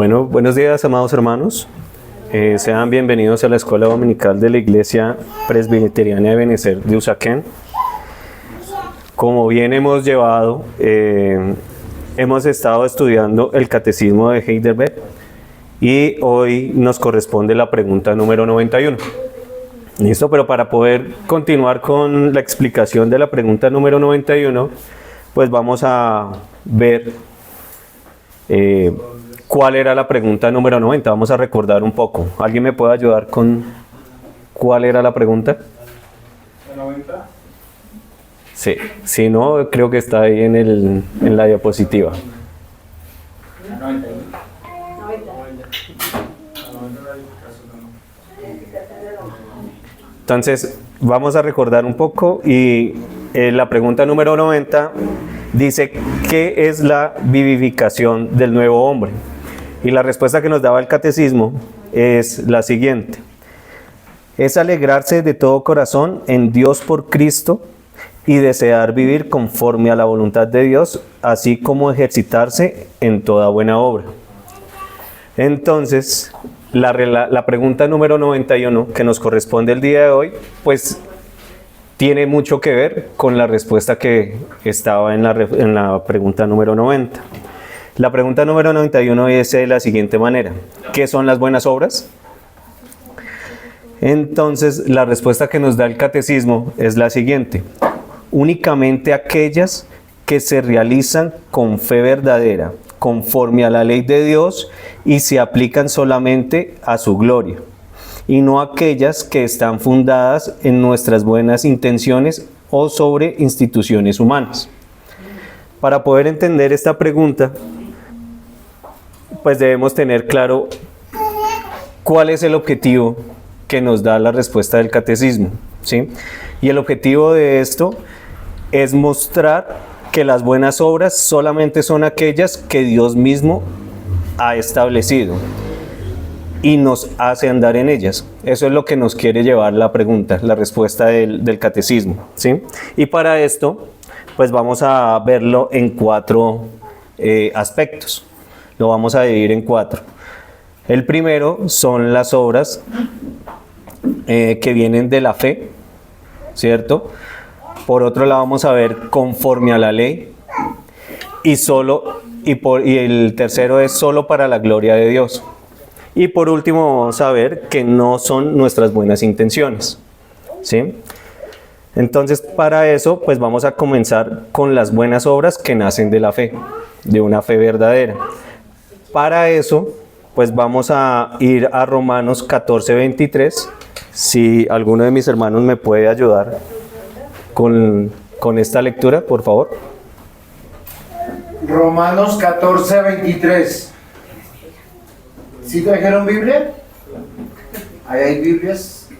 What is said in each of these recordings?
Bueno, buenos días, amados hermanos. Sean bienvenidos a la Escuela Dominical de la Iglesia Presbiteriana de Ebenezer de Usaquén. Como bien hemos llevado, hemos estado estudiando el Catecismo de Heidelberg y hoy nos corresponde la pregunta número 91. ¿Listo? Pero para poder continuar con la explicación de la pregunta número 91, pues vamos a ver cuál era la pregunta número 90. Vamos a recordar un poco. ¿Alguien me puede ayudar con cuál era la pregunta? ¿La 90? Sí, si no, creo que está ahí en la diapositiva. ¿La 91? 90. Entonces, vamos a recordar un poco y la pregunta número 90 dice, ¿qué es la vivificación del nuevo hombre? Y la respuesta que nos daba el catecismo es la siguiente. Es alegrarse de todo corazón en Dios por Cristo y desear vivir conforme a la voluntad de Dios, así como ejercitarse en toda buena obra. Entonces, la pregunta número 91 que nos corresponde el día de hoy, pues tiene mucho que ver con la respuesta que estaba en la pregunta número 90. La pregunta número 91 es de la siguiente manera. ¿Qué son las buenas obras? Entonces, la respuesta que nos da el catecismo es la siguiente. Únicamente aquellas que se realizan con fe verdadera, conforme a la ley de Dios y se aplican solamente a su gloria, y no aquellas que están fundadas en nuestras buenas intenciones o sobre instituciones humanas. Para poder entender esta pregunta, pues debemos tener claro cuál es el objetivo que nos da la respuesta del catecismo, ¿sí? Y el objetivo de esto es mostrar que las buenas obras solamente son aquellas que Dios mismo ha establecido y nos hace andar en ellas. Eso es lo que nos quiere llevar la pregunta, la respuesta del catecismo, ¿sí? Y para esto, pues vamos a verlo en cuatro aspectos. Lo vamos a dividir en cuatro. El primero son las obras que vienen de la fe, ¿cierto? Por otro lado vamos a ver conforme a la ley y el tercero es solo para la gloria de Dios. Y por último vamos a ver que no son nuestras buenas intenciones, ¿sí? Entonces para eso pues vamos a comenzar con las buenas obras que nacen de la fe, de una fe verdadera. Para eso pues vamos a ir a Romanos 14:23. Si alguno de mis hermanos me puede ayudar con esta lectura, por favor. Romanos 14:23. ¿Sí trajeron Biblia? Ahí hay Biblias.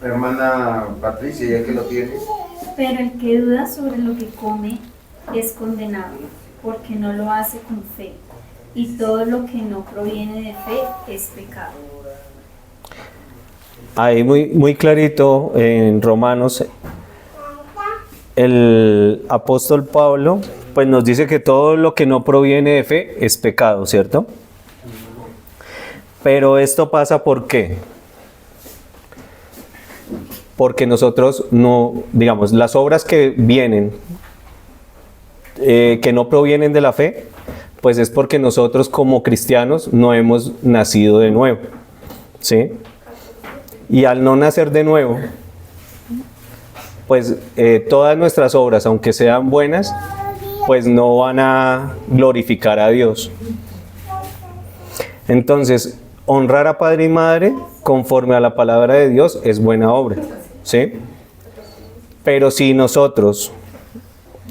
Hermana Patricia, ya que lo tiene. Pero el que duda sobre lo que come es condenado, porque no lo hace con fe. Y todo lo que no proviene de fe es pecado. Ahí muy clarito en Romanos, el apóstol Pablo pues nos dice que todo lo que no proviene de fe es pecado, ¿cierto? Pero esto pasa ¿por qué? Porque nosotros no, digamos, las obras que vienen, que no provienen de la fe, pues es porque nosotros como cristianos no hemos nacido de nuevo, ¿sí? Y al no nacer de nuevo, pues todas nuestras obras, aunque sean buenas, pues no van a glorificar a Dios. Entonces, honrar a padre y madre conforme a la palabra de Dios es buena obra, ¿sí? Pero si nosotros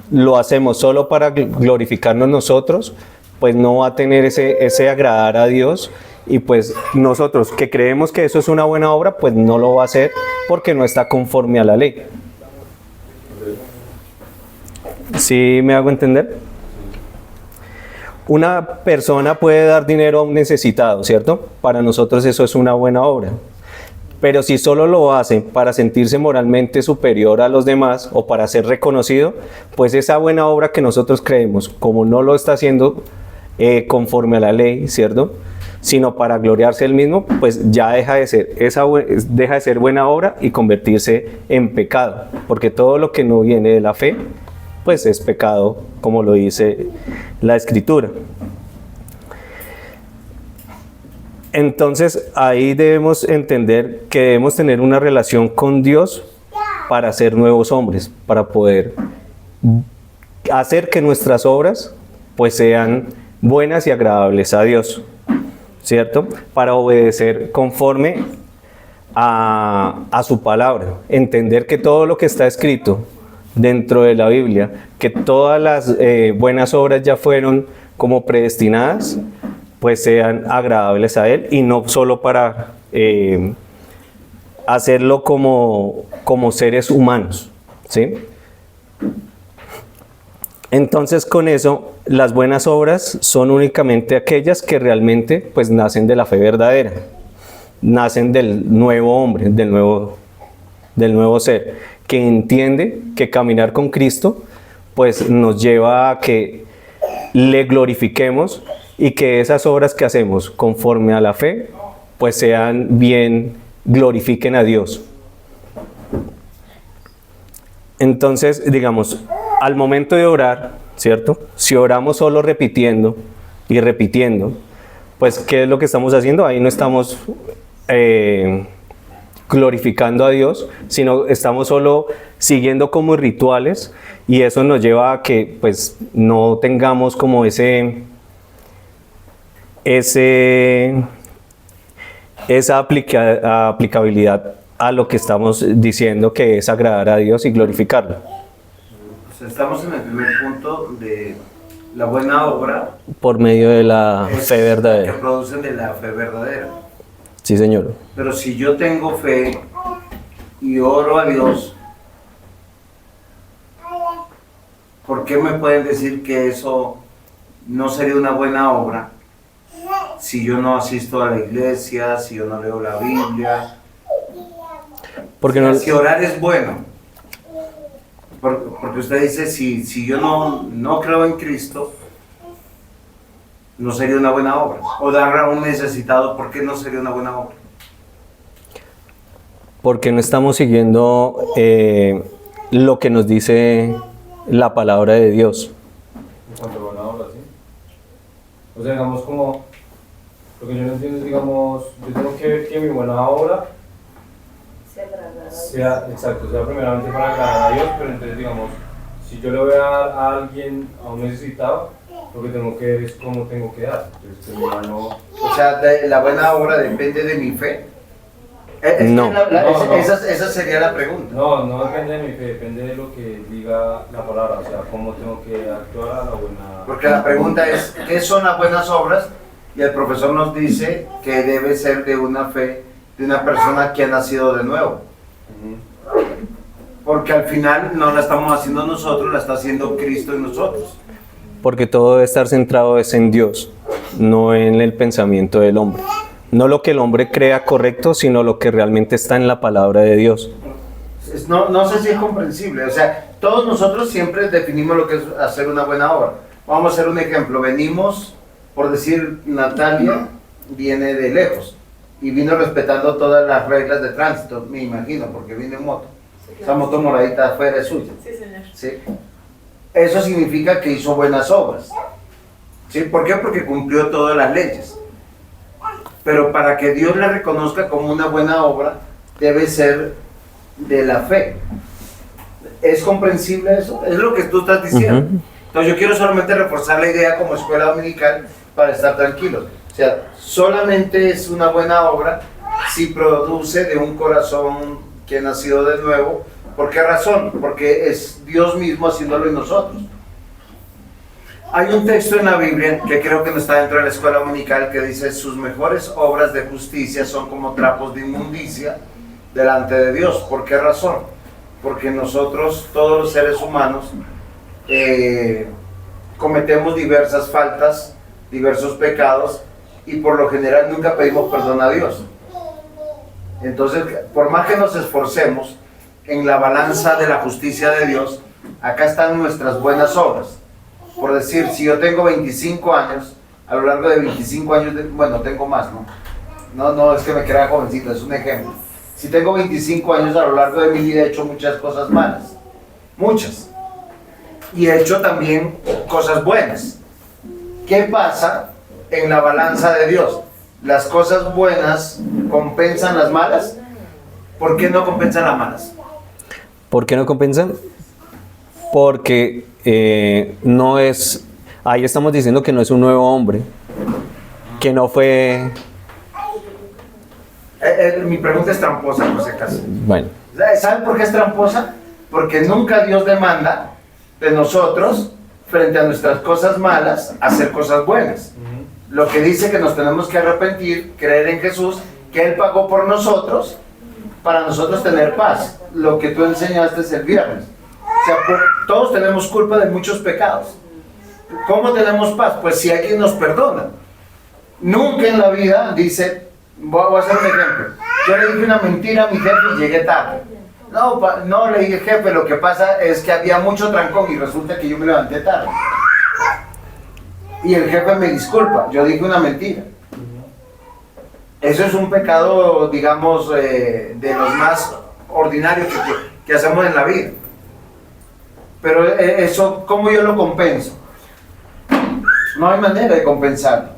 lo hacemos solo para glorificarnos nosotros, pues no va a tener ese agradar a Dios. Y pues nosotros que creemos que eso es una buena obra, pues no lo va a hacer porque no está conforme a la ley. ¿Sí me hago entender? Una persona puede dar dinero a un necesitado, ¿cierto? Para nosotros eso es una buena obra. Pero si solo lo hace para sentirse moralmente superior a los demás o para ser reconocido, pues esa buena obra que nosotros creemos, como no lo está haciendo conforme a la ley, ¿cierto? Sino para gloriarse él mismo, pues ya deja de ser buena obra y convertirse en pecado, porque todo lo que no viene de la fe, pues es pecado, como lo dice la Escritura. Entonces ahí debemos entender que debemos tener una relación con Dios para ser nuevos hombres, para poder hacer que nuestras obras pues sean buenas y agradables a Dios, ¿cierto? Para obedecer conforme a su palabra, entender que todo lo que está escrito dentro de la Biblia, que todas las buenas obras ya fueron como predestinadas, pues sean agradables a Él y no solo para hacerlo como seres humanos, ¿sí? Entonces con eso, las buenas obras son únicamente aquellas que realmente pues nacen de la fe verdadera, nacen del nuevo hombre, del nuevo ser, que entiende que caminar con Cristo pues nos lleva a que le glorifiquemos y que esas obras que hacemos conforme a la fe pues sean bien, glorifiquen a Dios. Entonces, digamos, al momento de orar, ¿cierto? Si oramos solo repitiendo y repitiendo, pues ¿qué es lo que estamos haciendo? Ahí no estamos glorificando a Dios, sino estamos solo siguiendo como rituales, y eso nos lleva a que pues no tengamos como esa aplicabilidad a lo que estamos diciendo, que es agradar a Dios y glorificarlo. O sea, estamos en el primer punto de la buena obra Por medio de la fe que verdadera. producen de la fe verdadera. Sí, señor. Pero si yo tengo fe y oro a Dios, ¿por qué me pueden decir que eso no sería una buena obra si yo no asisto a la iglesia, si yo no leo la Biblia? Porque no, Si orar es bueno, porque usted dice, si yo no creo en Cristo, no sería una buena obra. O dar a un necesitado, ¿por qué no sería una buena obra? porque no estamos siguiendo lo que nos dice la palabra de Dios. En cuanto a buena obra, ¿sí? O sea, digamos como, lo que yo no entiendo es, digamos, yo tengo que ver que mi buena obra sea, exacto, sea primeramente para agradar a Dios, pero entonces, digamos, si yo le voy a dar a alguien, a un necesitado, lo que tengo que ver es cómo tengo que dar. Entonces, que mi mano... O sea, la buena obra depende de mi fe. No. Esa sería la pregunta. No depende de mi fe, depende de lo que diga la palabra, o sea, cómo tengo que actuar a la buena... Porque la pregunta es, ¿qué son las buenas obras? Y el profesor nos dice que debe ser de una fe de una persona que ha nacido de nuevo. Porque al final no la estamos haciendo nosotros, la está haciendo Cristo en nosotros. Porque todo debe estar centrado es en Dios, no en el pensamiento del hombre. No lo que el hombre crea correcto, sino lo que realmente está en la palabra de Dios. No sé si es comprensible. O sea, todos nosotros siempre definimos lo que es hacer una buena obra. Vamos a hacer un ejemplo. Venimos, por decir, Natalia viene de lejos y vino respetando todas las reglas de tránsito, me imagino, porque viene en moto. Esa moto moradita afuera es suya. Sí, señor. ¿Sí? Eso significa que hizo buenas obras. ¿Sí? ¿Por qué? Porque cumplió todas las leyes. Pero para que Dios la reconozca como una buena obra, debe ser de la fe. ¿Es comprensible eso? Es lo que tú estás diciendo. Entonces yo quiero solamente reforzar la idea como escuela dominical para estar tranquilos. O sea, solamente es una buena obra si produce de un corazón que ha nacido de nuevo. ¿Por qué razón? Porque es Dios mismo haciéndolo en nosotros. Hay un texto en la Biblia que creo que no está dentro de la escuela dominical que dice: sus mejores obras de justicia son como trapos de inmundicia delante de Dios. ¿Por qué razón? Porque nosotros, todos los seres humanos, cometemos diversas faltas, diversos pecados, y por lo general nunca pedimos perdón a Dios. Entonces, por más que nos esforcemos en la balanza de la justicia de Dios, acá están nuestras buenas obras. Por decir, si yo tengo 25 años a lo largo de 25 años, bueno, tengo más, ¿no? No, es que me crea jovencito, es un ejemplo. Si tengo 25 años, a lo largo de mi vida he hecho muchas cosas malas, muchas. Y he hecho también cosas buenas. ¿Qué pasa en la balanza de Dios? ¿Las cosas buenas compensan las malas? ¿Por qué no compensan las malas? ¿Por qué no compensan? Porque no es, ahí estamos diciendo que no es un nuevo hombre, que no fue... Mi pregunta es tramposa, por si acaso. Bueno, ¿Saben por qué es tramposa? Porque nunca Dios demanda de nosotros, frente a nuestras cosas malas, hacer cosas buenas. Lo que dice que nos tenemos que arrepentir, creer en Jesús, que Él pagó por nosotros, para nosotros tener paz. Lo que tú enseñaste el viernes. O sea, todos tenemos culpa de muchos pecados. ¿Cómo tenemos paz? Pues si alguien nos perdona. Nunca en la vida dice, voy a hacer un ejemplo. Yo le dije una mentira a mi jefe y llegué tarde. No, le dije, jefe, lo que pasa es que había mucho trancón y resulta que yo me levanté tarde. Y el jefe me disculpa, yo dije una mentira. Eso es un pecado, digamos, de los más ordinarios que hacemos en la vida. Pero eso, ¿cómo yo lo compenso? No hay manera de compensarlo.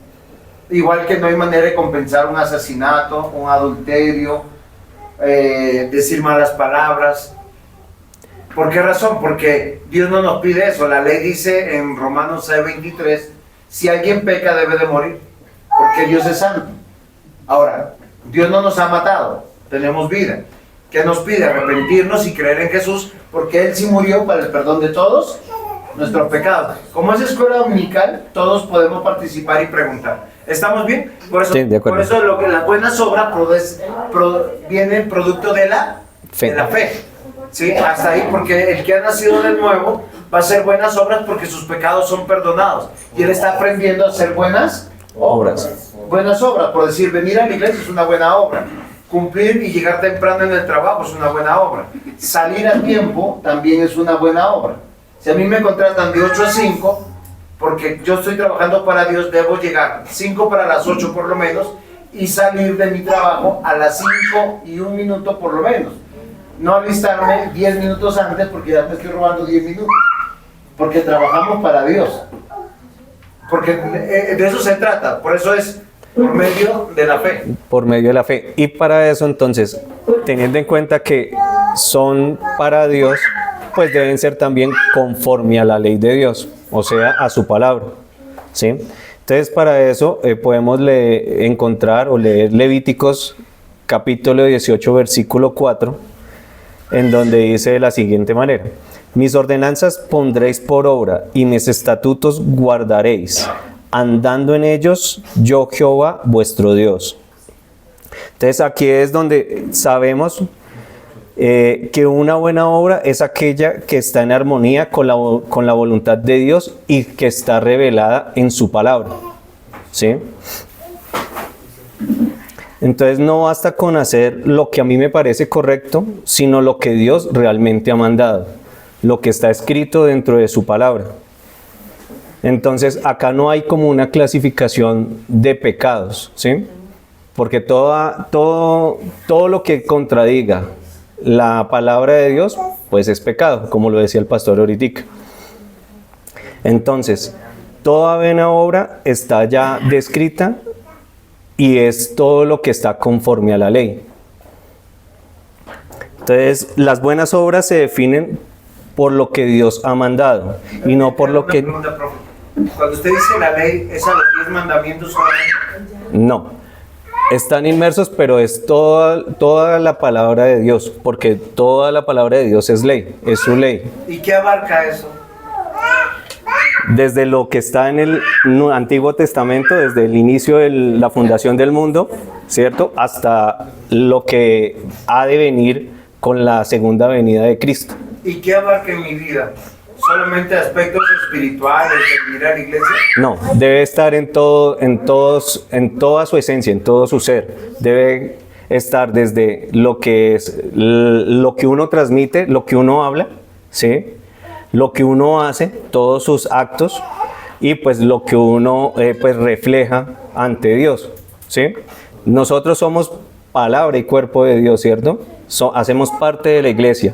Igual que no hay manera de compensar un asesinato, un adulterio, decir malas palabras. ¿Por qué razón? Porque Dios no nos pide eso. La ley dice en Romanos 6:23, si alguien peca debe de morir, porque Dios es santo. Ahora, Dios no nos ha matado, tenemos vida. ¿Qué nos pide? Arrepentirnos y creer en Jesús, porque Él sí murió para el perdón de todos nuestros pecados. Como es escuela dominical, todos podemos participar y preguntar. ¿Estamos bien? Por eso, sí, de acuerdo. por eso lo que las buenas obras viene producto de la fe. De la fe. ¿Sí? Hasta ahí, porque el que ha nacido de nuevo va a hacer buenas obras porque sus pecados son perdonados. Y él está aprendiendo a hacer buenas obras. Buenas obras, por decir, venir a la iglesia es una buena obra. Cumplir y llegar temprano en el trabajo es una buena obra. Salir a tiempo también es una buena obra. Si a mí me contratan de 8 a 5, porque yo estoy trabajando para Dios, debo llegar 5 para las 8 por lo menos y salir de mi trabajo a las 5 y 1 minuto por lo menos. No alistarme 10 minutos antes porque ya me estoy robando 10 minutos. Porque trabajamos para Dios. Porque de eso se trata. Por eso es por medio de la fe. Por medio de la fe. Y para eso entonces, teniendo en cuenta que son para Dios, pues deben ser también conforme a la ley de Dios, o sea, a su palabra, ¿sí? Entonces para eso podemos encontrar o leer Levíticos capítulo 18 versículo 4, en donde dice de la siguiente manera: mis ordenanzas pondréis por obra y mis estatutos guardaréis, andando en ellos yo Jehová vuestro Dios. Entonces aquí es donde sabemos que una buena obra es aquella que está en armonía con la voluntad de Dios y que está revelada en su palabra, ¿sí? Entonces no basta con hacer lo que a mí me parece correcto, sino lo que Dios realmente ha mandado, lo que está escrito dentro de su palabra. Entonces acá no hay como una clasificación de pecados, ¿sí? Porque todo lo que contradiga la palabra de Dios, pues es pecado, como lo decía el pastor ahorita. Entonces, toda buena obra está ya descrita y es todo lo que está conforme a la ley. Entonces, las buenas obras se definen por lo que Dios ha mandado y no por lo que... Pregunta, profe. Cuando usted dice la ley, ¿es a los 10 mandamientos solamente? No. Están inmersos, pero es toda la palabra de Dios, porque toda la palabra de Dios es ley, es su ley. ¿Y qué abarca eso? Desde lo que está en el Antiguo Testamento, desde el inicio de la fundación del mundo, ¿cierto? Hasta lo que ha de venir con la segunda venida de Cristo. ¿Y qué abarca en mi vida? ¿Solamente aspectos espirituales de venir a la iglesia? No, debe estar en toda su esencia, en todo su ser. Debe estar desde lo que uno transmite, lo que uno habla, ¿sí? Lo que uno hace, todos sus actos, y pues lo que uno pues refleja ante Dios, ¿sí? Nosotros somos palabra y cuerpo de Dios, ¿cierto? Hacemos parte de la iglesia.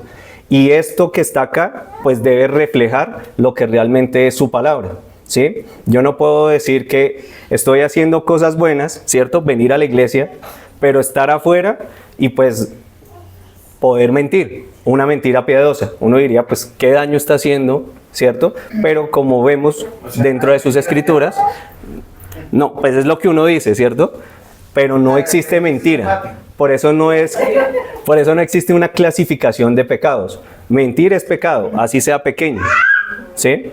Y esto que está acá, pues debe reflejar lo que realmente es su palabra, ¿sí? Yo no puedo decir que estoy haciendo cosas buenas, ¿cierto? Venir a la iglesia, pero estar afuera y pues poder mentir, una mentira piadosa. Uno diría, pues, ¿qué daño está haciendo, ¿cierto? Pero como vemos dentro de sus escrituras, no, pues es lo que uno dice, ¿cierto? Pero no existe mentira. Por eso no existe una clasificación de pecados. Mentir es pecado, así sea pequeño, ¿sí?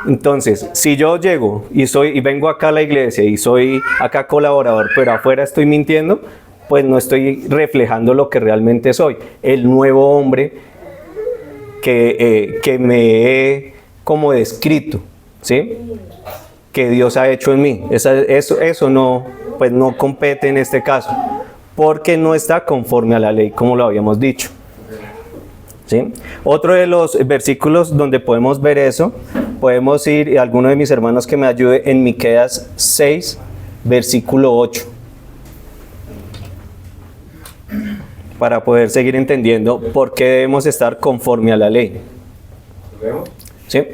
Entonces, si yo llego y vengo acá a la iglesia y soy acá colaborador, pero afuera estoy mintiendo, pues no estoy reflejando lo que realmente soy, el nuevo hombre que me he como descrito, ¿sí? Que Dios ha hecho en mí. Eso no, pues no compete en este caso, porque no está conforme a la ley, como lo habíamos dicho, ¿sí? Otro de los versículos donde podemos ver eso, podemos ir, y alguno de mis hermanos que me ayude, en Miqueas 6, versículo 8, para poder seguir entendiendo por qué debemos estar conforme a la ley. ¿Lo vemos? ¿Sí?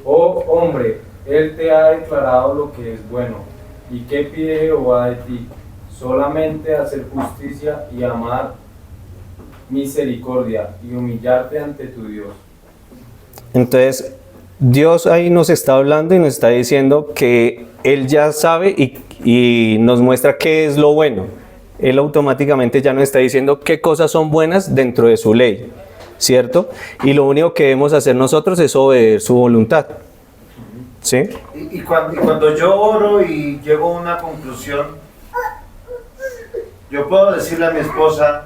Oh hombre, Él te ha declarado lo que es bueno. ¿Y qué pide Jehová de ti? Solamente hacer justicia y amar misericordia y humillarte ante tu Dios. Entonces, Dios ahí nos está hablando y nos está diciendo que Él ya sabe y nos muestra qué es lo bueno. Él automáticamente ya nos está diciendo qué cosas son buenas dentro de su ley, ¿cierto? Y lo único que debemos hacer nosotros es obedecer su voluntad, ¿sí? Y cuando yo oro y llego a una conclusión, yo puedo decirle a mi esposa,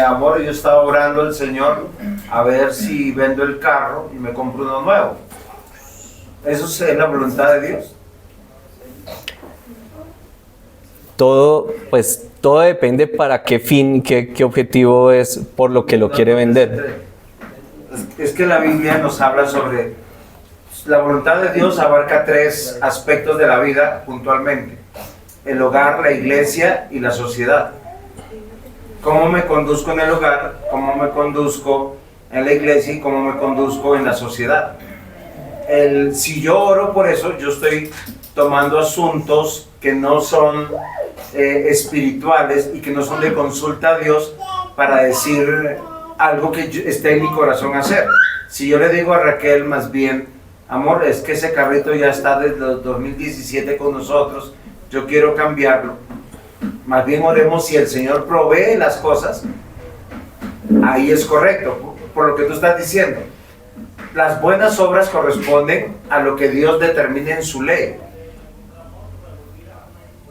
amor, yo estaba orando al Señor a ver si vendo el carro y me compro uno nuevo. ¿Eso es la voluntad de Dios? Todo depende para qué fin, qué objetivo es por lo que lo quiere vender. Es que la Biblia nos habla sobre la voluntad de Dios, abarca 3 aspectos de la vida puntualmente: el hogar, la iglesia y la sociedad. ¿Cómo me conduzco en el hogar? ¿Cómo me conduzco en la iglesia? ¿Y cómo me conduzco en la sociedad? Si yo oro por eso, yo estoy tomando asuntos que no son espirituales y que no son de consulta a Dios para decir algo que esté en mi corazón hacer. Si yo le digo a Raquel más bien, amor, es que ese carrito ya está desde 2017 con nosotros, yo quiero cambiarlo, más bien oremos si el Señor provee las cosas, ahí es correcto, por lo que tú estás diciendo. Las buenas obras corresponden a lo que Dios determine en su ley,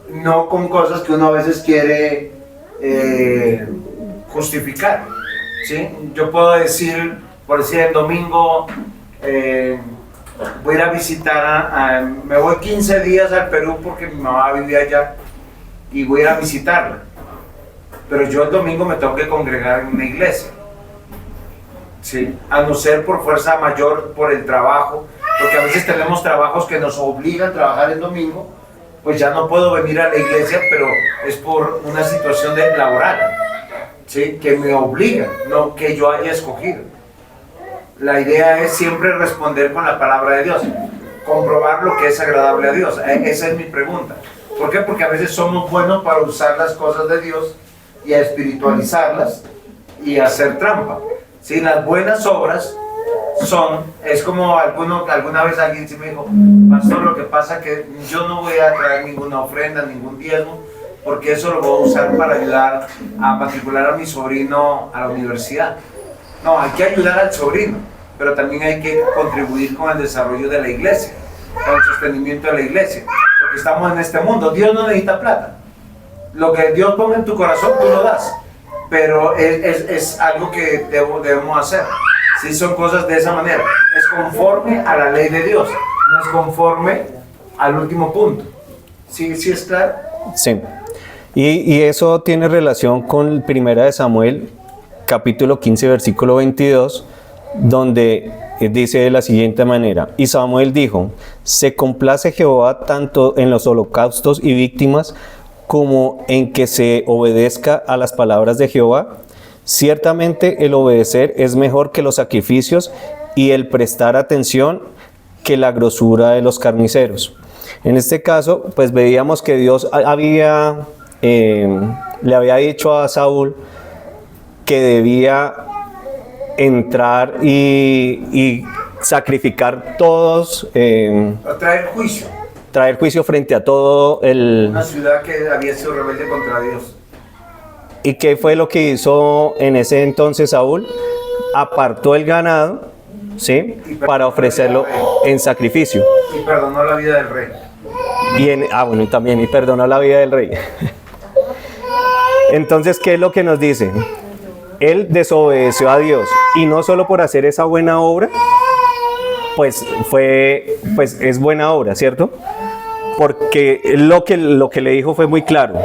no con cosas que uno a veces quiere justificar, ¿sí? Yo puedo decir, por decir, el domingo voy a ir a visitar, me voy 15 días al Perú porque mi mamá vivía allá y voy a ir a visitarla, pero yo el domingo me tengo que congregar en una iglesia, ¿sí? A no ser por fuerza mayor, por el trabajo, porque a veces tenemos trabajos que nos obligan a trabajar el domingo, pues ya no puedo venir a la iglesia, pero es por una situación laboral, ¿sí? Que me obliga, no que yo haya escogido. La idea es siempre responder con la palabra de Dios, comprobar lo que es agradable a Dios. Esa es mi pregunta. ¿Por qué? Porque a veces somos buenos para usar las cosas de Dios y a espiritualizarlas y a hacer trampa, ¿sí? Las buenas obras es como alguna vez alguien sí me dijo, pastor, lo que pasa es que yo no voy a traer ninguna ofrenda, ningún diezmo, porque eso lo voy a usar para ayudar a matricular a mi sobrino a la universidad. No, hay que ayudar al sobrino, pero también hay que contribuir con el desarrollo de la iglesia, con el sostenimiento de la iglesia, porque estamos en este mundo. Dios no necesita plata. Lo que Dios ponga en tu corazón, tú lo das, pero es algo que debemos hacer. Sí, son cosas de esa manera. Es conforme a la ley de Dios, no es conforme al último punto. ¿Sí, sí es claro? Sí. Y eso tiene relación con 1 de Samuel, capítulo 15, versículo 22, donde dice de la siguiente manera: y Samuel dijo: se complace Jehová tanto en los holocaustos y víctimas como en que se obedezca a las palabras de Jehová. Ciertamente el obedecer es mejor que los sacrificios, y el prestar atención que la grosura de los carniceros. En este caso, pues veíamos que Dios le había dicho a Saúl que debía entrar y sacrificar todos, A traer juicio. traer juicio frente a todo Una ciudad que había sido rebelde contra Dios. ¿Y qué fue lo que hizo en ese entonces Saúl? Apartó el ganado, ¿sí?, para ofrecerlo en sacrificio. Y perdonó la vida del rey. Y también, y perdonó la vida del rey. Entonces, ¿qué es lo que nos dice? Él desobedeció a Dios, y no solo por hacer esa buena obra, pues es buena obra, ¿cierto? Porque lo que le dijo fue muy claro: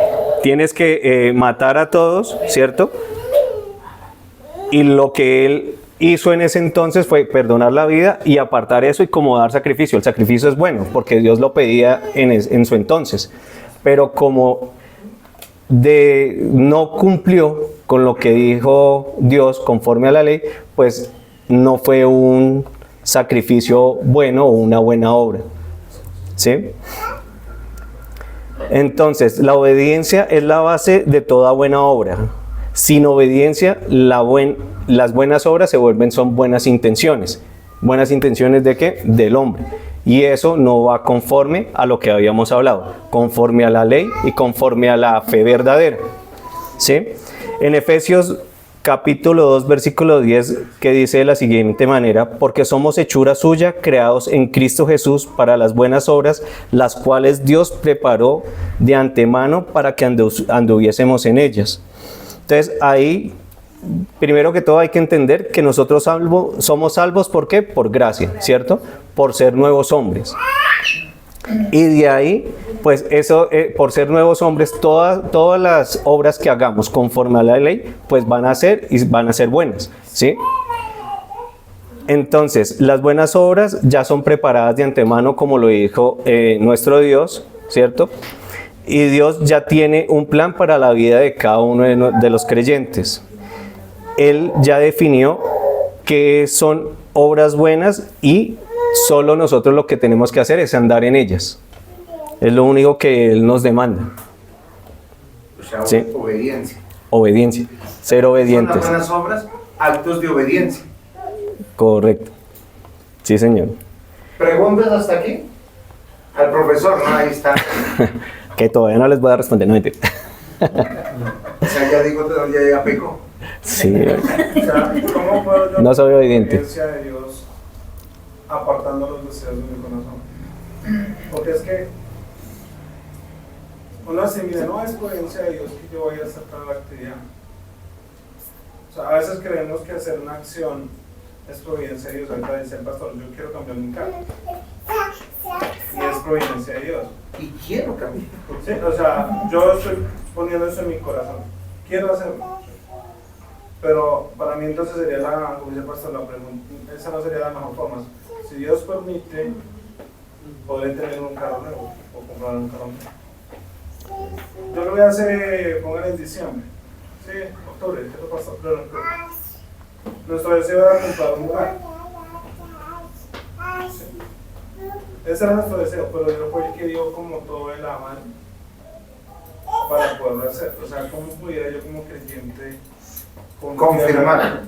tienes que matar a todos, ¿cierto? Y lo que él hizo en ese entonces fue perdonar la vida y apartar eso y como dar sacrificio. El sacrificio es bueno porque Dios lo pedía en su entonces, pero como no cumplió con lo que dijo Dios conforme a la ley, pues no fue un sacrificio bueno o una buena obra, ¿sí? Entonces, la obediencia es la base de toda buena obra. Sin obediencia, las buenas obras son buenas intenciones. ¿Buenas intenciones de qué? Del hombre. Y eso no va conforme a lo que habíamos hablado, conforme a la ley y conforme a la fe verdadera, ¿sí? En Efesios capítulo 2, versículo 10, que dice de la siguiente manera: porque somos hechura suya, creados en Cristo Jesús para las buenas obras, las cuales Dios preparó de antemano para que anduviésemos en ellas. Entonces, ahí, primero que todo, hay que entender que nosotros somos salvos, ¿por qué? Por gracia, ¿cierto? Por ser nuevos hombres. Y de ahí, pues eso, por ser nuevos hombres, todas las obras que hagamos conforme a la ley, pues van a ser buenas, ¿sí? Entonces, las buenas obras ya son preparadas de antemano, como lo dijo nuestro Dios, ¿cierto? Y Dios ya tiene un plan para la vida de cada uno de los creyentes. Él ya definió qué son obras buenas y solo nosotros lo que tenemos que hacer es andar en ellas. Es lo único que Él nos demanda. O sea, ¿sí? Obediencia. Obediencia. Ser obedientes. Son las buenas obras, actos de obediencia. Correcto. Sí, señor. ¿Preguntas hasta aquí? Al profesor, ¿no? Ahí está. Que todavía no les voy a responder, no mentira. O sea, ya pecó. Sí. O sea, ¿cómo puedo yo No soy obediente. la obediencia de Dios apartando los deseos de mi corazón? Porque es que uno así, mira, no es obediencia de Dios que yo voy a hacer tal actividad. O sea, a veces creemos que hacer una acción es providencia de Dios. Ahorita dice el pastor: yo quiero cambiar mi carro. Y es providencia de Dios. Y quiero cambiar. Sí, o sea, yo estoy poniendo eso en mi corazón. Quiero hacerlo. Pero para mí entonces sería como dice el pastor, la pregunta, esa no sería la mejor forma. Si Dios permite, podré tener un carro nuevo o comprar un carro nuevo. Yo lo voy a hacer, pongan en diciembre. Sí, octubre, ¿qué te pasó? Nuestro deseo era comprar un lugar. Sí. Ese era nuestro deseo, pero Dios fue el que dio como todo el aval para poderlo hacer. O sea, ¿cómo pudiera yo como creyente Confirmar,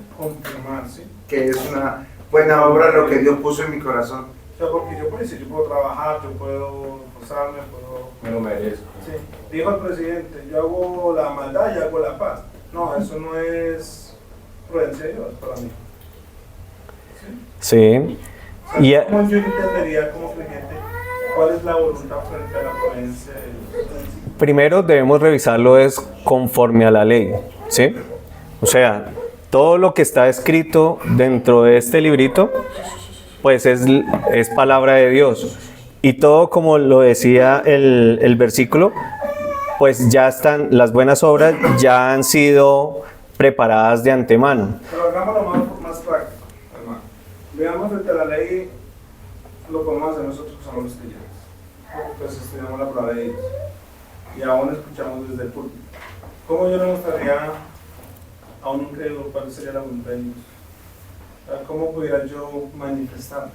¿sí? que es una buena obra lo que Dios puso en mi corazón? O sea, porque yo puedo decir, yo puedo trabajar, yo puedo esforzarme, Me lo merezco. Sí. Dijo el presidente: yo hago la maldad y hago la paz. No, eso no es prudencia de Dios para mí. Sí. O sea, Y ¿cómo yo entendería como creyente cuál es la voluntad frente a la prudencia de Dios? primero debemos revisarlo es conforme a la ley, ¿sí? O sea, todo lo que está escrito dentro de este librito, pues es palabra de Dios. Y todo, como lo decía el versículo, pues ya están, las buenas obras ya han sido preparadas de antemano. Pero hagámoslo más práctico, hermano. Veamos frente a la ley, lo podemos hacer nosotros que somos los creyentes. Pues estudiamos la palabra de Dios y aún escuchamos desde el púlpito. ¿Cómo yo le mostraría a un incrédulo cuál sería la voluntad de Dios? O sea, ¿cómo pudiera yo manifestarlo?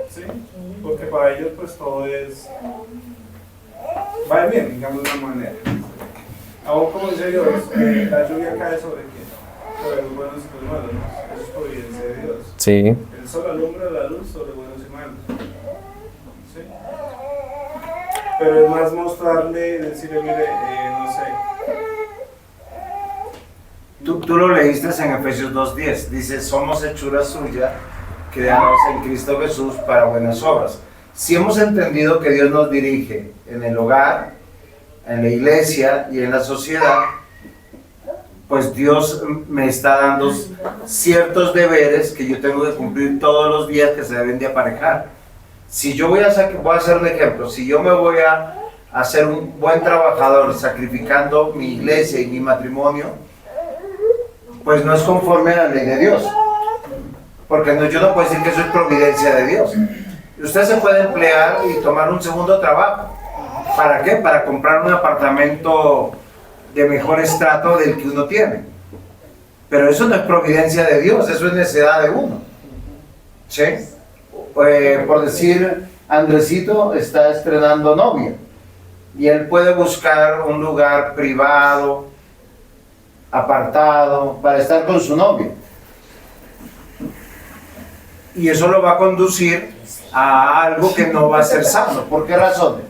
¿Sí? Porque para ellos pues todo es... va bien, digamos de una manera. Aún como dice Dios, la lluvia cae sobre quién? Sobre los buenos y los malos, ¿no? Eso es providencia de Dios. Sí. El sol alumbra la luz sobre buenos y malos. ¿Sí? Pero es más mostrarle, decirle, mire, no sé. Tú lo leíste en Efesios 2:10, dice, somos hechura suya, creados en Cristo Jesús para buenas obras. Si hemos entendido que Dios nos dirige en el hogar, en la iglesia y en la sociedad, pues Dios me está dando ciertos deberes que yo tengo que cumplir todos los días que se deben de aparejar. Si yo voy a hacer un ejemplo, si yo me voy a ser un buen trabajador sacrificando mi iglesia y mi matrimonio, pues no es conforme a la ley de Dios. Porque yo no puedo decir que eso es providencia de Dios. Usted se puede emplear y tomar un segundo trabajo. ¿Para qué? Para comprar un apartamento de mejor estrato del que uno tiene. Pero eso no es providencia de Dios, eso es necesidad de uno. ¿Sí? Por decir, Andresito está estrenando novia y él puede buscar un lugar privado, apartado, para estar con su novia. Y eso lo va a conducir a algo que no va a ser sano. ¿Por qué razón?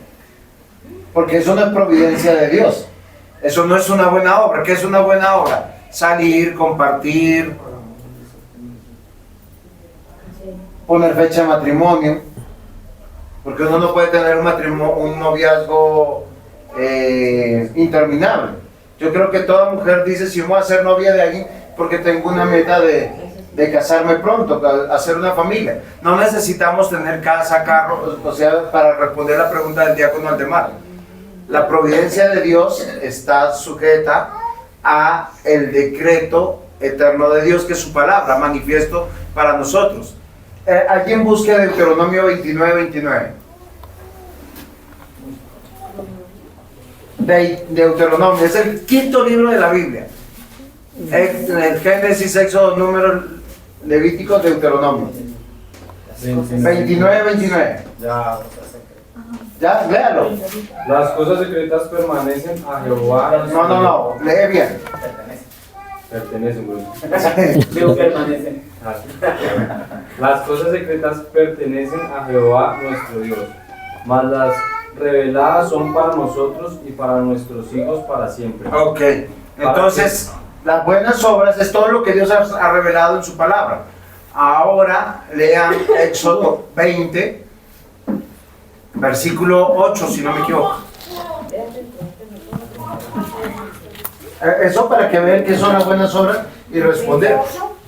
Porque eso no es providencia de Dios. Eso no es una buena obra. ¿Qué es una buena obra? Salir, compartir, poner fecha de matrimonio. Porque uno no puede tener un noviazgo interminable. Yo creo que toda mujer dice, si voy a ser novia de alguien, porque tengo una meta de casarme pronto, hacer una familia. No necesitamos tener casa, carro, o sea, para responder la pregunta del diácono Aldemar. La providencia de Dios está sujeta a el decreto eterno de Dios, que es su palabra, manifiesto para nosotros. ¿Alguien busque Deuteronomio 29:29? Deuteronomio, es el quinto libro de la Biblia. El Génesis, Éxodo, Números, Levítico, Deuteronomio. 29:29. Ya, léalo. Las cosas secretas permanecen a Jehová. No, lee bien. Pertenecen, güey. Digo, permanecen. Las cosas secretas pertenecen a Jehová nuestro Dios, mas las reveladas son para nosotros y para nuestros hijos para siempre. Ok, entonces las buenas obras es todo lo que Dios ha revelado en su palabra. Ahora lean Éxodo 20, versículo 8, si no me equivoco. Eso para que vean que son las buenas obras y responder.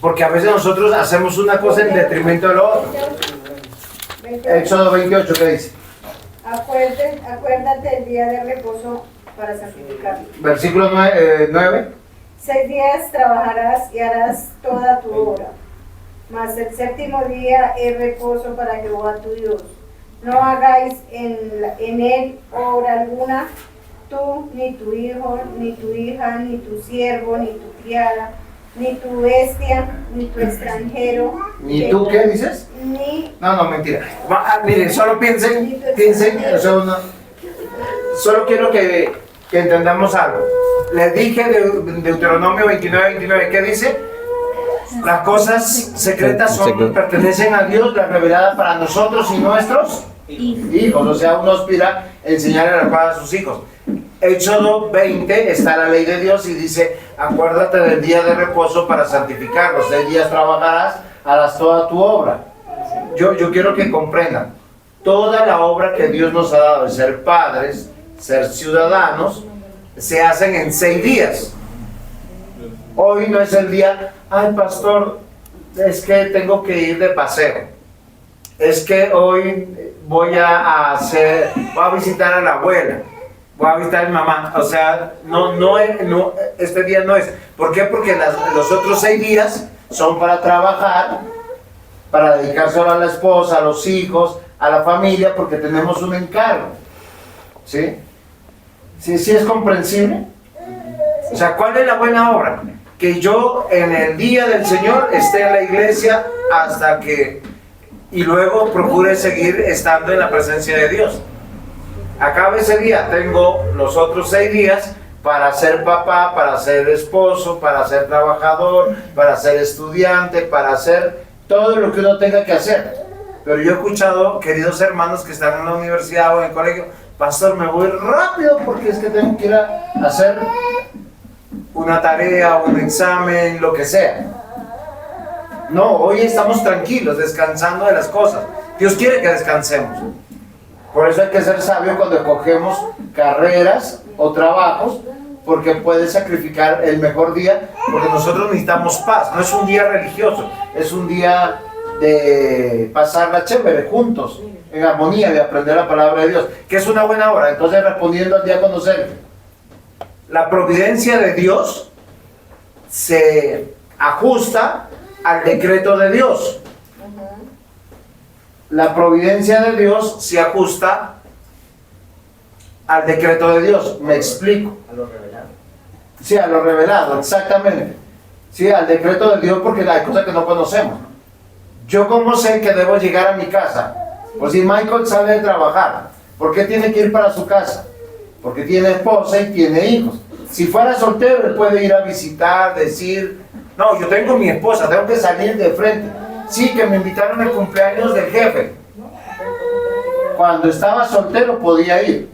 Porque a veces nosotros hacemos una cosa en detrimento de lo otro. Éxodo 28, ¿qué dice? Acuérdate el día de reposo para santificarlo. Versículo 9. 6 días trabajarás y harás toda tu obra, mas el séptimo día es reposo para Jehová tu Dios. No hagáis en él obra alguna, tú, ni tu hijo, ni tu hija, ni tu siervo, ni tu criada, ni tu bestia, ni tu extranjero. ¿Ni tú qué dices? No, mentira. Miren, solo piensen, o sea, solo quiero que entendamos algo. Les dije de Deuteronomio 29:29, ¿qué dice? Las cosas secretas pertenecen a Dios, las reveladas para nosotros y nuestros hijos. O sea, uno aspira a enseñar a la paz a sus hijos. Éxodo 20 está la ley de Dios y dice, acuérdate del día de reposo para santificarlo. 6 días trabajarás, harás toda tu obra. Yo quiero que comprendan, toda la obra que Dios nos ha dado de ser padres, ser ciudadanos, se hacen en 6 días. Hoy no es el día, ay pastor, es que tengo que ir de paseo. Es que hoy voy a visitar a la abuela. Voy a visitar a mi mamá. O sea, no, este día no es. ¿Por qué? Porque los otros 6 días son para trabajar para dedicárselo a la esposa, a los hijos, a la familia, porque tenemos un encargo. ¿Sí? ¿Sí, sí es comprensible? O sea, ¿cuál es la buena obra? Que yo en el día del Señor esté en la iglesia hasta que... y luego procure seguir estando en la presencia de Dios. Acabe ese día, tengo los otros 6 días para ser papá, para ser esposo, para ser trabajador, para ser estudiante, para hacer todo lo que uno tenga que hacer. Pero yo he escuchado, queridos hermanos que están en la universidad o en el colegio, pastor, me voy rápido porque es que tengo que ir a hacer una tarea, un examen, lo que sea. No, hoy estamos tranquilos, descansando de las cosas. Dios quiere que descansemos. Por eso hay que ser sabio cuando escogemos carreras o trabajos, porque puedes sacrificar el mejor día, porque nosotros necesitamos paz. No es un día religioso, es un día de pasarla chévere, juntos, en armonía, de aprender la palabra de Dios, que es una buena hora. Entonces, respondiendo al diácono Sergio, la providencia de Dios se ajusta al decreto de Dios. La providencia de Dios se ajusta al decreto de Dios. Me explico. A lo revelado. Sí, a lo revelado, exactamente. Sí, al decreto de Dios, porque hay cosas que no conocemos. Yo cómo sé que debo llegar a mi casa. Pues si Michael sale de trabajar, ¿por qué tiene que ir para su casa? Porque tiene esposa y tiene hijos. Si fuera soltero, él puede ir a visitar, decir, no, yo tengo mi esposa, tengo que salir de frente. Sí, que me invitaron al cumpleaños del jefe. Cuando estaba soltero podía ir.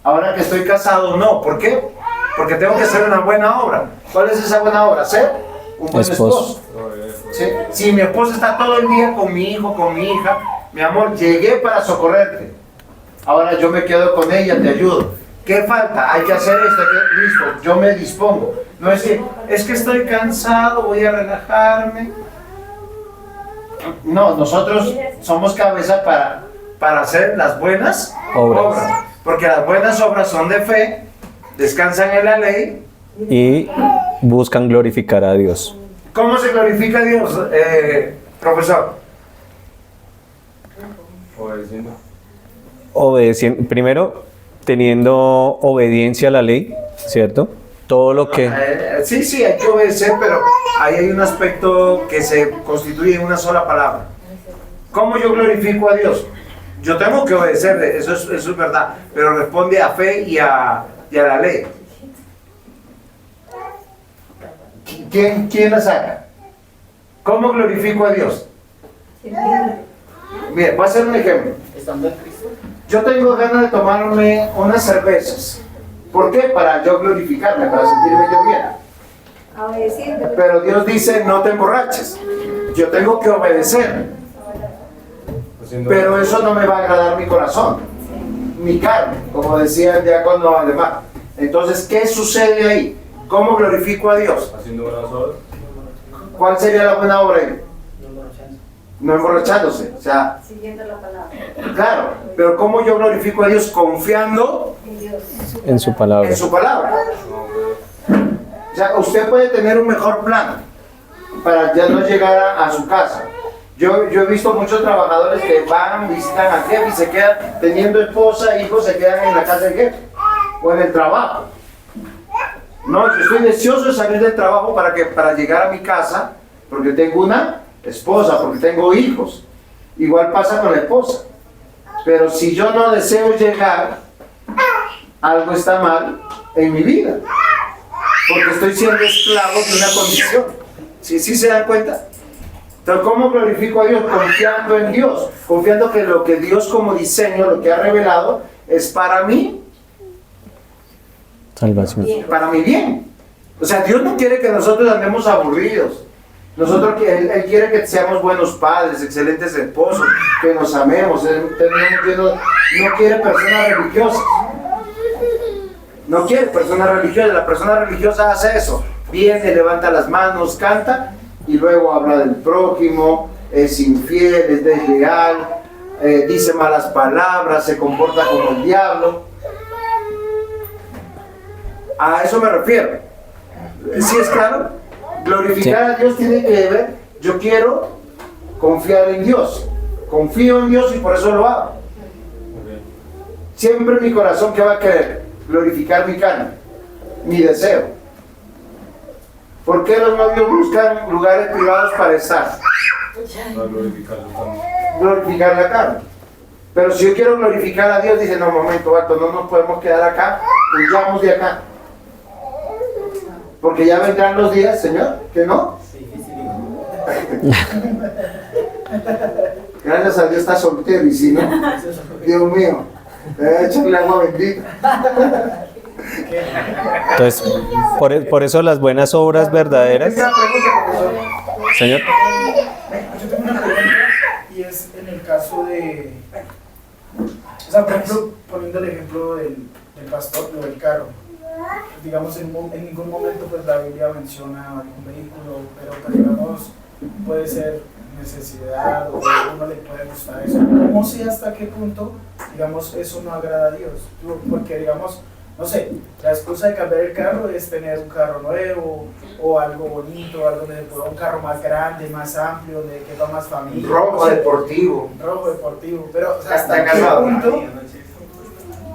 Ahora que estoy casado, no. ¿Por qué? Porque tengo que hacer una buena obra. ¿Cuál es esa buena obra? Ser un buen esposo. ¿Sí? Si mi esposa está todo el día con mi hijo, con mi hija, mi amor, llegué para socorrerte. Ahora yo me quedo con ella, te ayudo. ¿Qué falta? Hay que hacer esto, listo, yo me dispongo. No es que estoy cansado, voy a relajarme. No, nosotros somos cabeza para hacer las buenas obras. Porque las buenas obras son de fe, descansan en la ley y buscan glorificar a Dios. ¿Cómo se glorifica a Dios, profesor? Obedeciendo. Primero, teniendo obediencia a la ley, ¿cierto? Todo lo que... Sí, hay que obedecer, pero ahí hay un aspecto que se constituye en una sola palabra. ¿Cómo yo glorifico a Dios? Yo tengo que obedecerle, eso es verdad, pero responde a fe y a la ley. ¿Quién la saca? ¿Cómo glorifico a Dios? Bien, voy a hacer un ejemplo. Estando en Cristo. Yo tengo ganas de tomarme unas cervezas. ¿Por qué? Para yo glorificarme, para sentirme yo bien. Pero Dios dice, no te emborraches. Yo tengo que obedecer. Pero eso no me va a agradar mi corazón, mi carne, como decía el diácono alemán. Entonces, ¿qué sucede ahí? ¿Cómo glorifico a Dios? Haciendo buenas obras. ¿Cuál sería la buena obra ahí? No emborrachándose. O sea, Siguiendo la palabra. claro, pero ¿cómo yo glorifico a Dios? Confiando en su palabra. en su palabra. O sea, usted puede tener un mejor plan para ya no llegar a su casa. Yo he visto muchos trabajadores que van, visitan al jefe y se quedan teniendo esposa, hijos, se quedan en la casa del jefe o en el trabajo. No, yo estoy deseoso de salir del trabajo para llegar a mi casa, porque tengo una esposa, porque tengo hijos. Igual pasa con la esposa. Pero si yo no deseo llegar, algo está mal en mi vida, porque estoy siendo esclavo de una condición. ¿Sí se dan cuenta? Entonces, ¿cómo glorifico a Dios? Confiando en Dios, confiando que lo que Dios como diseño, lo que ha revelado, es para mí, Salvación. para mi bien. O sea, Dios no quiere que nosotros andemos aburridos. Él quiere que seamos buenos padres, excelentes esposos, que nos amemos. Él no quiere personas religiosas. No quiere personas religiosas. La persona religiosa hace eso. Viene, levanta las manos, canta y luego habla del prójimo, es infiel, es desleal, dice malas palabras, se comporta como el diablo. A eso me refiero. ¿Sí es claro? Glorificar a Dios tiene que ver, yo quiero confiar en Dios. Confío en Dios y por eso lo hago. Siempre mi corazón, ¿qué va a querer? Glorificar mi carne, mi deseo. ¿Por qué los novios buscan lugares privados para estar? Para glorificarlo también. Glorificar la carne. Pero si yo quiero glorificar a Dios, dice, no, momento, vato, no nos podemos quedar acá, huyamos de acá. Porque ya vendrán los días, Señor, que no. Gracias a Dios está soltero y si no, Dios mío, echarle agua bendita. Entonces, por eso las buenas obras verdaderas. Esa pregunta, profesor. Señor. Yo tengo una pregunta y es en el caso de, o sea, por ejemplo, poniendo el ejemplo del pastor o del carro, digamos en ningún momento pues la Biblia menciona algún vehículo, pero pues, digamos puede ser necesidad o a uno le puede gustar eso. ¿Cómo sé hasta qué punto, digamos, eso no agrada a Dios? Porque digamos, no sé, la excusa de cambiar el carro es tener un carro nuevo o algo bonito, algo donde un carro más grande, más amplio, donde quepa más familia. Rojo deportivo. Rojo deportivo, pero o sea, Hasta hasta qué casado. punto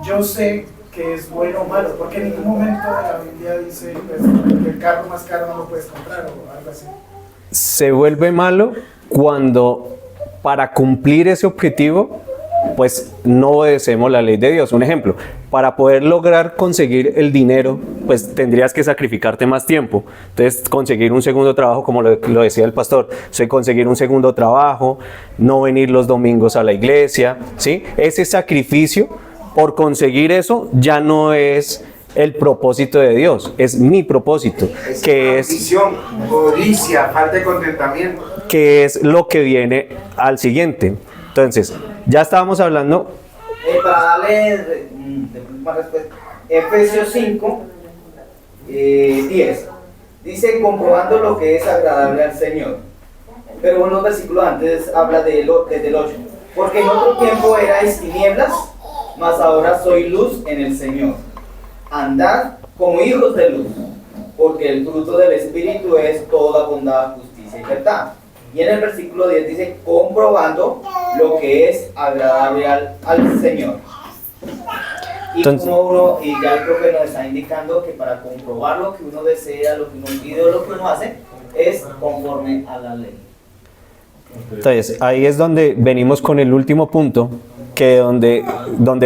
yo sé que es bueno o malo, porque en ningún momento la Biblia dice pues, que el carro más caro no lo puedes comprar o algo así. Se vuelve malo cuando para cumplir ese objetivo pues no obedecemos la ley de Dios. Un ejemplo, para poder lograr conseguir el dinero, pues tendrías que sacrificarte más tiempo. Entonces, conseguir un segundo trabajo, como lo decía el pastor, conseguir un segundo trabajo, no venir los domingos a la iglesia, ¿sí? Ese sacrificio por conseguir eso ya no es el propósito de Dios, es mi propósito, que es ambición, codicia, falta de contentamiento. que es lo que viene al siguiente. Entonces, ya estábamos hablando. Para darle más respuesta, Efesios 5, 10, dice comprobando lo que es agradable al Señor. Pero unos versículos antes habla desde el 8. Porque en otro tiempo erais tinieblas, mas ahora soy luz en el Señor. Andad como hijos de luz, porque el fruto del Espíritu es toda bondad, justicia y verdad. Y en el versículo 10 dice, comprobando lo que es agradable al Señor. Y Entonces, como uno, y ya el profe nos está indicando que para comprobar lo que uno desea, lo que uno pide o lo que uno hace, es conforme a la ley. entonces, ahí es donde venimos con el último punto, que donde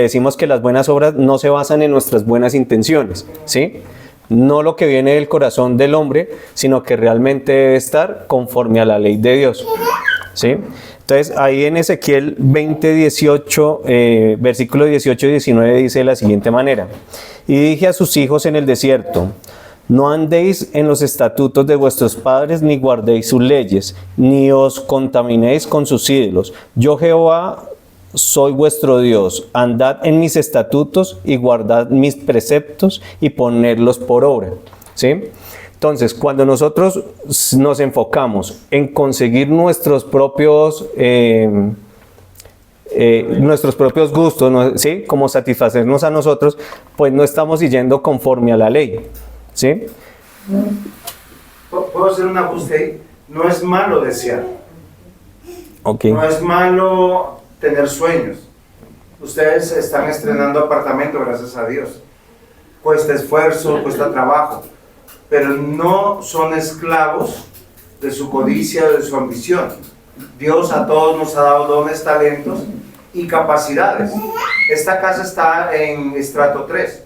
decimos que las buenas obras no se basan en nuestras buenas intenciones, ¿sí? No lo que viene del corazón del hombre, sino que realmente debe estar conforme a la ley de Dios, ¿sí? Entonces, ahí en Ezequiel 20, 18, versículo 18 y 19 dice de la siguiente manera: y dije a sus hijos en el desierto, no andéis en los estatutos de vuestros padres, ni guardéis sus leyes, ni os contaminéis con sus ídolos. Yo Jehová soy vuestro Dios, andad en mis estatutos y guardad mis preceptos y ponedlos por obra, ¿sí? Entonces, cuando nosotros nos enfocamos en conseguir nuestros propios gustos, ¿no? ¿Sí? Como satisfacernos a nosotros, pues no estamos yendo conforme a la ley, ¿sí? ¿Puedo hacer un ajuste ahí? No es malo desear. Okay. No es malo tener sueños. Ustedes están estrenando apartamento, gracias a Dios. Cuesta esfuerzo, cuesta trabajo, pero no son esclavos de su codicia o de su ambición. Dios a todos nos ha dado dones, talentos y capacidades. Esta casa está en estrato 3.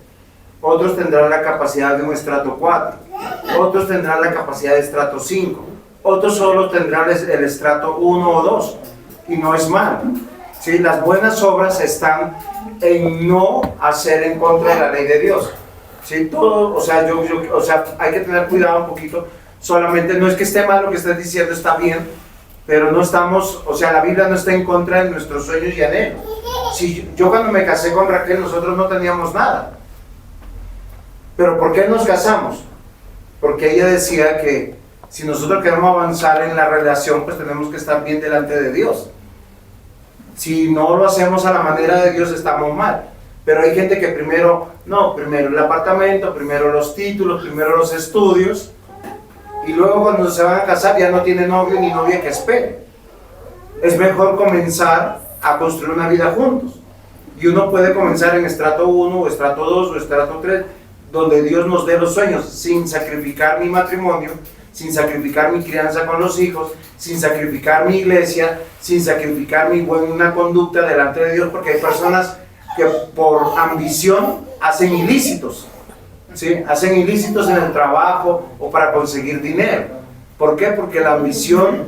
Otros tendrán la capacidad de un estrato 4. Otros tendrán la capacidad de estrato 5. Otros solo tendrán el estrato 1 o 2. Y no es malo. ¿Sí? Las buenas obras están en no hacer en contra de la ley de Dios. ¿Sí? Todo, o sea, hay que tener cuidado un poquito. Solamente no es que esté mal lo que estás diciendo, está bien, pero no estamos, o sea, la Biblia no está en contra de nuestros sueños y anhelos. Si yo cuando me casé con Raquel, nosotros no teníamos nada. ¿Pero por qué nos casamos? Porque ella decía que si nosotros queremos avanzar en la relación, pues tenemos que estar bien delante de Dios. Si no lo hacemos a la manera de Dios, estamos mal. Pero hay gente que primero el apartamento, primero los títulos, primero los estudios, y luego cuando se van a casar ya no tiene novio ni novia que espere. es mejor comenzar a construir una vida juntos. Y uno puede comenzar en estrato 1 o estrato 2 o estrato 3, donde Dios nos dé los sueños, sin sacrificar mi matrimonio, sin sacrificar mi crianza con los hijos, sin sacrificar mi iglesia, sin sacrificar mi buena conducta delante de Dios, porque hay personas que por ambición hacen ilícitos, ¿sí? Hacen ilícitos en el trabajo o para conseguir dinero. ¿Por qué? Porque la ambición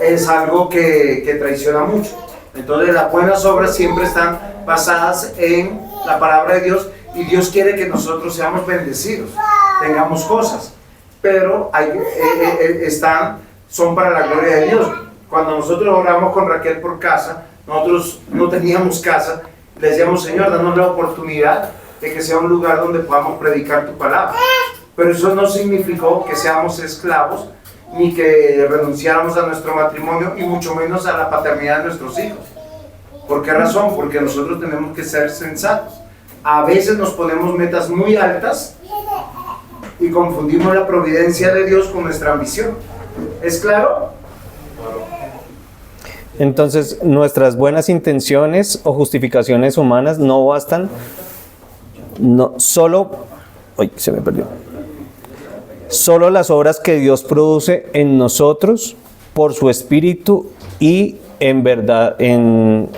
es algo que traiciona mucho. Entonces las buenas obras siempre están basadas en la palabra de Dios, y Dios quiere que nosotros seamos bendecidos, tengamos cosas, pero son para la gloria de Dios. Cuando nosotros oramos con Raquel por casa, nosotros no teníamos casa, le decíamos: Señor, danos la oportunidad de que sea un lugar donde podamos predicar tu palabra. Pero eso no significó que seamos esclavos, ni que renunciáramos a nuestro matrimonio, y mucho menos a la paternidad de nuestros hijos. ¿Por qué razón? Porque nosotros tenemos que ser sensatos. A veces nos ponemos metas muy altas y confundimos la providencia de Dios con nuestra ambición. ¿Es claro? Entonces, nuestras buenas intenciones o justificaciones humanas no bastan, solo las obras que Dios produce en nosotros por su Espíritu y en verdad, en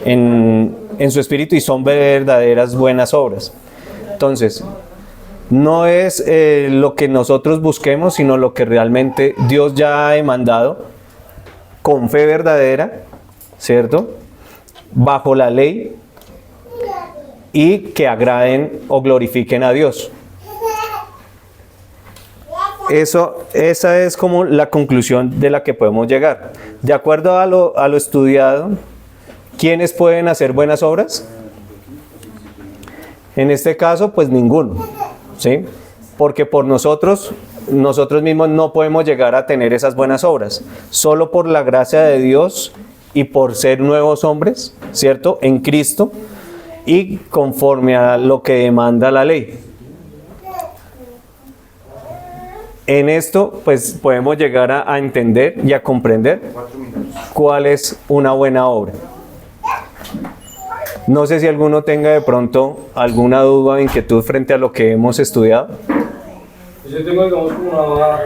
su Espíritu, y son verdaderas buenas obras. Entonces, no es lo que nosotros busquemos, sino lo que realmente Dios ya ha demandado con fe verdadera, ¿cierto? Bajo la ley, y que agraden o glorifiquen a Dios. Esa es como la conclusión de la que podemos llegar. De acuerdo a lo estudiado, ¿quiénes pueden hacer buenas obras? En este caso, pues ninguno, ¿sí? Porque por nosotros mismos no podemos llegar a tener esas buenas obras. Solo por la gracia de Dios y por ser nuevos hombres, ¿cierto? En Cristo, y conforme a lo que demanda la ley. En esto, pues podemos llegar a entender y a comprender cuál es una buena obra. No sé si alguno tenga de pronto alguna duda o inquietud frente a lo que hemos estudiado. Pues yo tengo, digamos, como una duda,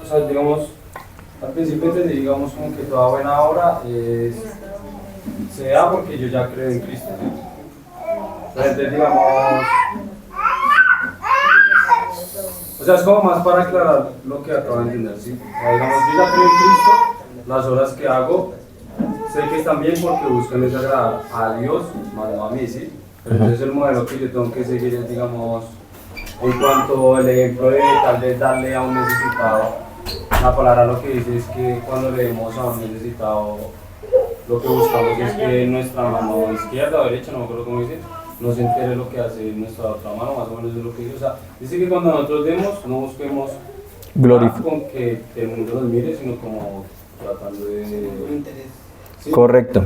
o sea, digamos, al principio entendí, digamos, como que toda buena obra se da porque yo ya creo en Cristo, ¿sí? Entonces, digamos, o sea, es como más para aclarar lo que acabo de entender, ¿sí? O sea, digamos, yo ya creo en Cristo, las obras que hago, sé que están bien porque buscan es agradar a Dios, más no a mí, ¿sí? Pero entonces el modelo que yo tengo que seguir es, digamos, en cuanto al ejemplo de tal vez darle a un necesitado. La palabra lo que dice es que cuando leemos a un necesitado, lo que buscamos es que nuestra mano izquierda o derecha, no me acuerdo cómo dice, no se entere lo que hace nuestra otra mano, más o menos es lo que dice. O sea, dice que cuando nosotros demos, no busquemos con que el mundo nos mire, sino como tratando de... ¿sí? Correcto.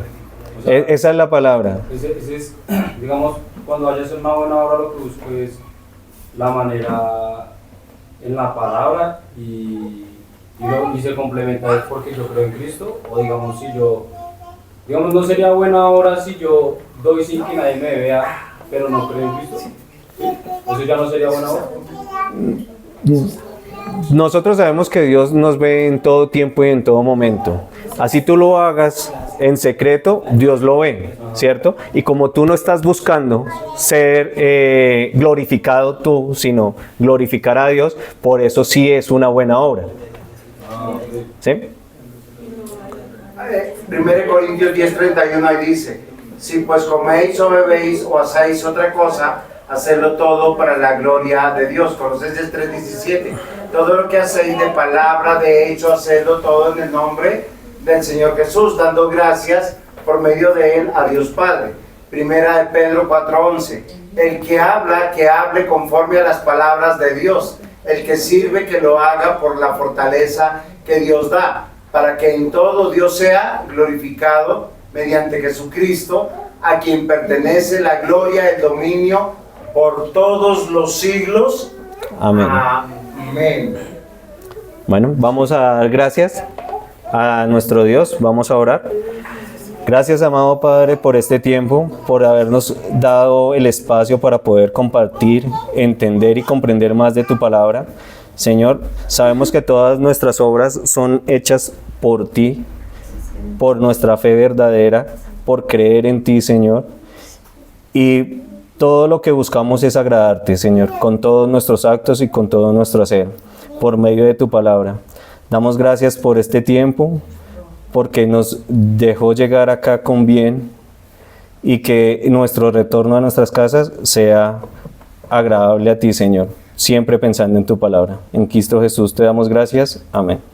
O sea, esa es la palabra. Ese es, digamos, cuando vaya a hacer una buena obra, lo que busco es la manera en la palabra y se complementa es porque yo creo en Cristo, o digamos, si yo, digamos, no sería buena obra si yo doy sin que nadie me vea, pero no creo en Cristo. Eso ya no sería buena obra. Nosotros sabemos que Dios nos ve en todo tiempo y en todo momento. Así tú lo hagas en secreto, Dios lo ve, ¿cierto? Y como tú no estás buscando ser glorificado tú, sino glorificar a Dios, por eso sí es una buena obra. ¿Sí? 1 Corintios 10:31 ahí dice: si pues coméis o bebéis o hacéis otra cosa, hacedlo todo para la gloria de Dios. Colosenses 3:17. Todo lo que hacéis de palabra, de hecho, hacedlo todo en el nombre del Señor Jesús, dando gracias por medio de Él a Dios Padre. Primera de Pedro 4:11. El que habla, que hable conforme a las palabras de Dios. El que sirve, que lo haga por la fortaleza que Dios da, para que en todo Dios sea glorificado mediante Jesucristo, a quien pertenece la gloria, el dominio por todos los siglos. Amén. Amén. Bueno, vamos a dar gracias a nuestro Dios, vamos a orar. Gracias, amado Padre, por este tiempo, por habernos dado el espacio para poder compartir, entender y comprender más de tu palabra. Señor, sabemos que todas nuestras obras son hechas por ti, por nuestra fe verdadera, por creer en ti, Señor. Y todo lo que buscamos es agradarte, Señor, con todos nuestros actos y con todo nuestro hacer, por medio de tu palabra. Damos gracias por este tiempo, porque nos dejó llegar acá con bien y que nuestro retorno a nuestras casas sea agradable a ti, Señor, siempre pensando en tu palabra. En Cristo Jesús te damos gracias. Amén.